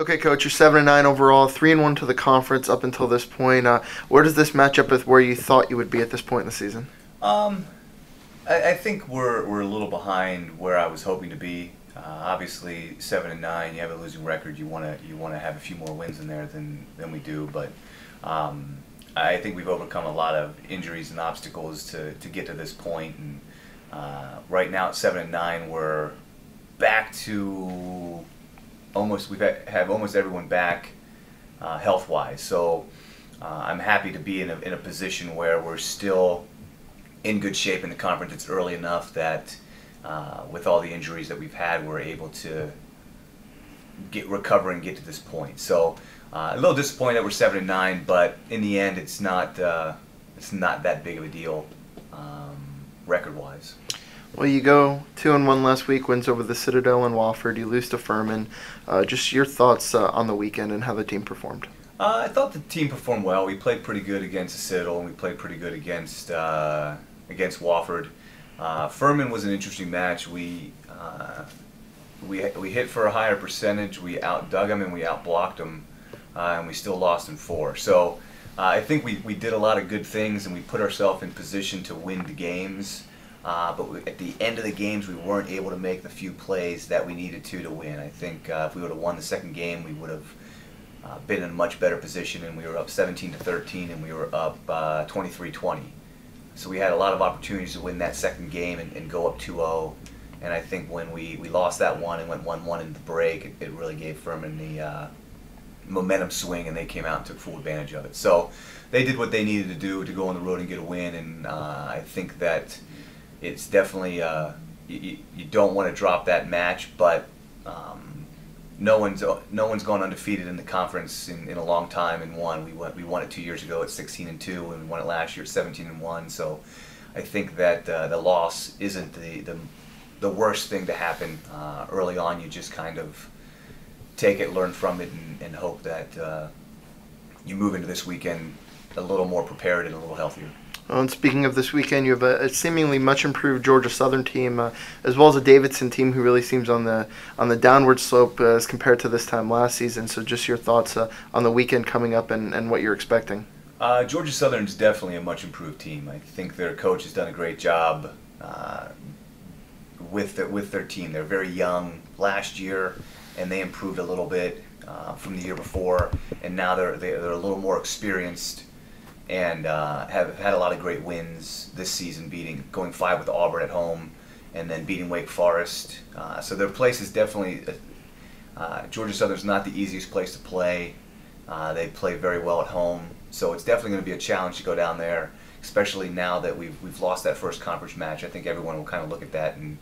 Okay, coach, you're 7-9 overall, 3-1 to the conference up until this point. Where does this match up with where you thought you would be at this point in the season? Um, I think we're a little behind where I was hoping to be. Obviously, 7-9, you have a losing record. You wanna have a few more wins in there than we do. But I think we've overcome a lot of injuries and obstacles to get to this point. And right now at 7-9, we're back to have almost everyone back health wise. So I'm happy to be in a position where we're still in good shape in the conference. It's early enough that with all the injuries that we've had, we're able to recover and get to this point. So a little disappointed that we're 7-9, but in the end, it's not that big of a deal record wise. Well, you go 2-1 last week, wins over the Citadel and Wofford. You lose to Furman. Just your thoughts on the weekend and how the team performed. I thought the team performed well. We played pretty good against the Citadel, and we played pretty good against Wofford. Furman was an interesting match. We hit for a higher percentage. We outdug them and we outblocked them, and we still lost in 4. So I think we did a lot of good things, and we put ourselves in position to win the games. But at the end of the games, we weren't able to make the few plays that we needed to win. I think if we would have won the second game, we would have been in a much better position, and we were up 17-13, and we were up 23-20. So we had a lot of opportunities to win that second game and go up 2-0. And I think when we lost that one and went 1-1 in the break, it really gave Furman the momentum swing, and they came out and took full advantage of it. So they did what they needed to do to go on the road and get a win, and I think that it's definitely you don't want to drop that match, but no one's gone undefeated in the conference in a long time and won. We won it 2 years ago at 16-2, and we won it last year at 17-1. So I think that the loss isn't the worst thing to happen early on. You just kind of take it, learn from it, and hope that you move into this weekend a little more prepared and a little healthier. And speaking of this weekend, you have a seemingly much improved Georgia Southern team, as well as a Davidson team who really seems on the downward slope as compared to this time last season. So just your thoughts on the weekend coming up and what you're expecting. Georgia Southern is definitely a much improved team. I think their coach has done a great job with their team. They're very young last year, and they improved a little bit from the year before, and now they're a little more experienced, and have had a lot of great wins this season, going 5 with Auburn at home, and then beating Wake Forest. So their place is definitely Georgia Southern's not the easiest place to play. They play very well at home, so it's definitely going to be a challenge to go down there, especially now that we've lost that first conference match. I think everyone will kind of look at that and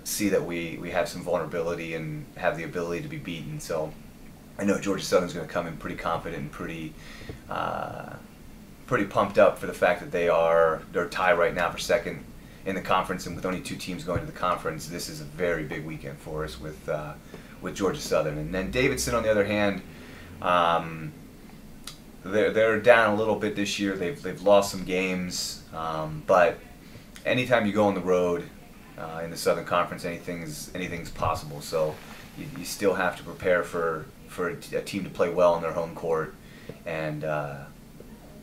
see that we have some vulnerability and have the ability to be beaten. So I know Georgia Southern's going to come in pretty confident and pretty pumped up for the fact that they're tied right now for second in the conference, and with only 2 teams going to the conference, this is a very big weekend for us with Georgia Southern. And then Davidson, on the other hand, they're down a little bit this year. They've lost some games, but anytime you go on the road in the Southern Conference, anything's possible. So you still have to prepare for a team to play well on their home court, and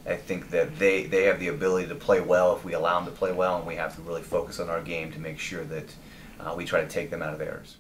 I think that they have the ability to play well if we allow them to play well, and we have to really focus on our game to make sure that we try to take them out of theirs.